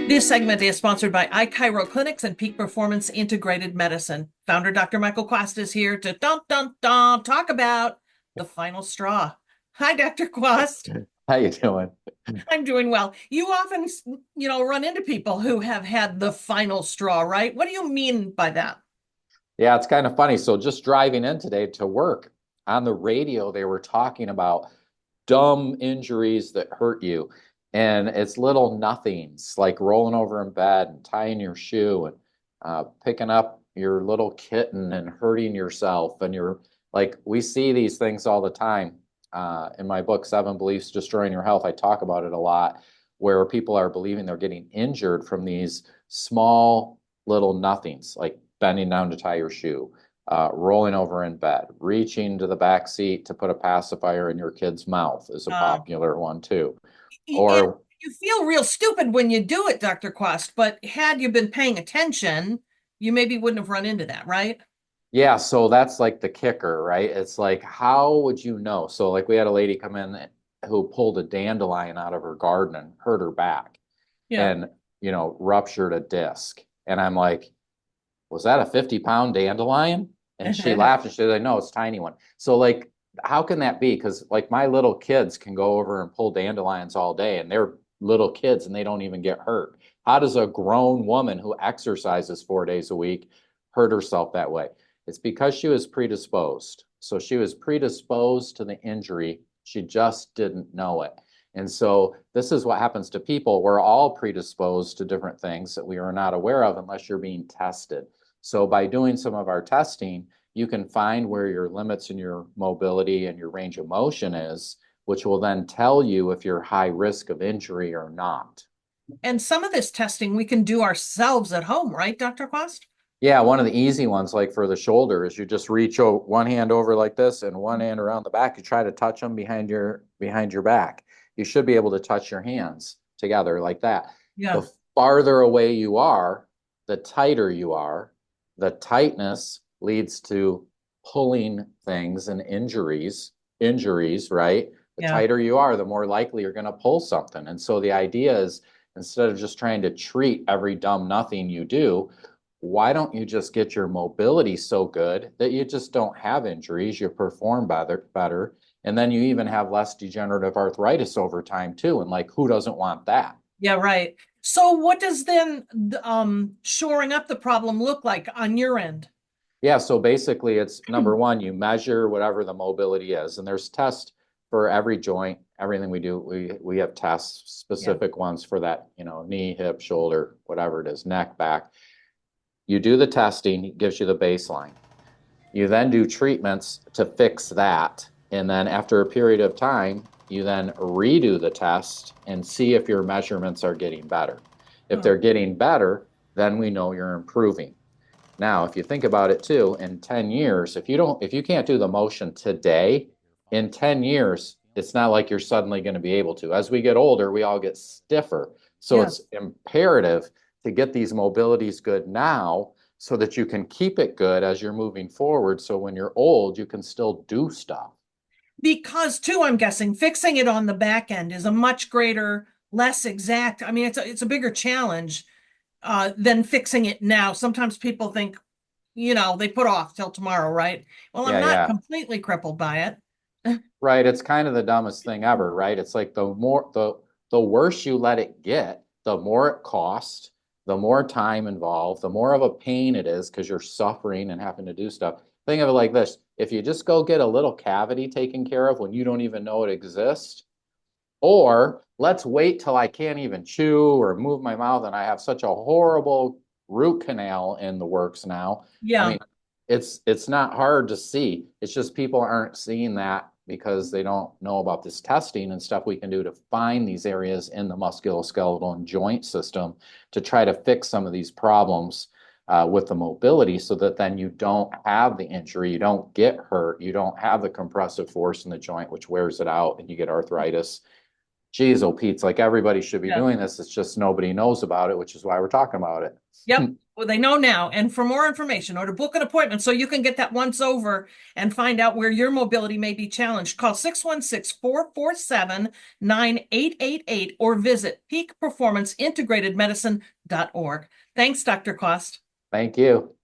This segment is sponsored by iChiro Clinics and Peak Performance Integrated Medicine. Founder Dr. Michael Kwast is here to talk about the final straw. Hi, Dr. Kwast. How you doing? I'm doing well. You often, run into people who have had the final straw, right? What do you mean by that? Yeah, it's kind of funny. So just driving in today to work on the radio, they were talking about dumb injuries that hurt you. And it's little nothings like rolling over in bed and tying your shoe and picking up your little kitten and hurting yourself. And you're like, we see these things all the time. In my book, Seven Beliefs Destroying Your Health, I talk about it a lot, where people are believing they're getting injured from these small little nothings, like bending down to tie your shoe, rolling over in bed, reaching to the back seat to put a pacifier in your kid's mouth is a Um, popular one too. and Or you feel real stupid when you do it, Dr. Kwast, but had you been paying attention, you maybe wouldn't have run into that, right? yeah, so that's like the kicker, right? It's like, how would you know? So like we had a lady come in who pulled a dandelion out of her garden and hurt her back Yeah. and, ruptured a disc. And I'm like, was that a 50-pound dandelion? And she laughed and she said, no, it's a tiny one. So like, how can that be? Because like my little kids can go over and pull dandelions all day and they're little kids and they don't even get hurt. How does a grown woman who exercises 4 days a week hurt herself that way? It's because she was predisposed. So she was predisposed to the injury. She just didn't know it. And so this is what happens to people. We're all predisposed to different things that we are not aware of unless you're being tested. So by doing some of our testing, you can find where your limits in your mobility and your range of motion is, which will then tell you if you're high risk of injury or not. And some of this testing we can do ourselves at home, right, Dr. Quast? Yeah, one of the easy ones, like for the shoulder, is you just reach one hand over like this and one hand around the back. You try to touch them behind your back. You should be able to touch your hands together like that. Yeah. The farther away you are, the tighter you are. The tightness leads to pulling things and injuries, right? The Yeah. tighter you are, the more likely you're going to pull something. And so the idea is instead of just trying to treat every dumb nothing you do, why don't you just get your mobility so good that you just don't have injuries, you perform better, and then you even have less degenerative arthritis over time too. And like, who doesn't want that? Yeah, right. So what does then shoring up the problem look like on your end? Yeah, so basically it's number one, you measure whatever the mobility is, and there's tests for every joint, everything we do. We have tests, Yeah. specific ones for that, knee, hip, shoulder, whatever it is, neck, back. You do the testing, it gives you the baseline. You then do treatments to fix that. And then after a period of time, you then redo the test and see if your measurements are getting better. If Huh. they're getting better, then we know you're improving. Now, if you think about it too, in 10 years, if you can't do the motion today, in 10 years, it's not like you're suddenly going to be able to. As we get older, we all get stiffer. So Yeah. it's imperative to get these mobilities good now so that you can keep it good as you're moving forward. So when you're old, you can still do stuff. Because too, I'm guessing fixing it on the back end is a much greater, less exact. I mean, it's a bigger challenge than fixing it now. Sometimes people think, they put off till tomorrow, right? Well, I'm Yeah, not yeah. completely crippled by it. Right. It's kind of the dumbest thing ever, right? It's like the worse you let it get, the more it costs, the more time involved, the more of a pain it is because you're suffering and having to do stuff. Think of it like this. If you just go get a little cavity taken care of when you don't even know it exists, or let's wait till I can't even chew or move my mouth and I have such a horrible root canal in the works now. I Yeah. mean, it's not hard to see. It's just people aren't seeing that because they don't know about this testing and stuff we can do to find these areas in the musculoskeletal and joint system to try to fix some of these problems with the mobility so that then you don't have the injury, you don't get hurt, you don't have the compressive force in the joint, which wears it out and you get arthritis. Geez, oh, Pete's like everybody should be Yeah. doing this. It's just nobody knows about it, which is why we're talking about it. Yep. Well, they know now. And for more information or to book an appointment so you can get that once over and find out where your mobility may be challenged, call 616-447-9888 or visit peakperformanceintegratedmedicine.org. Thanks, Dr. Kwast. Thank you.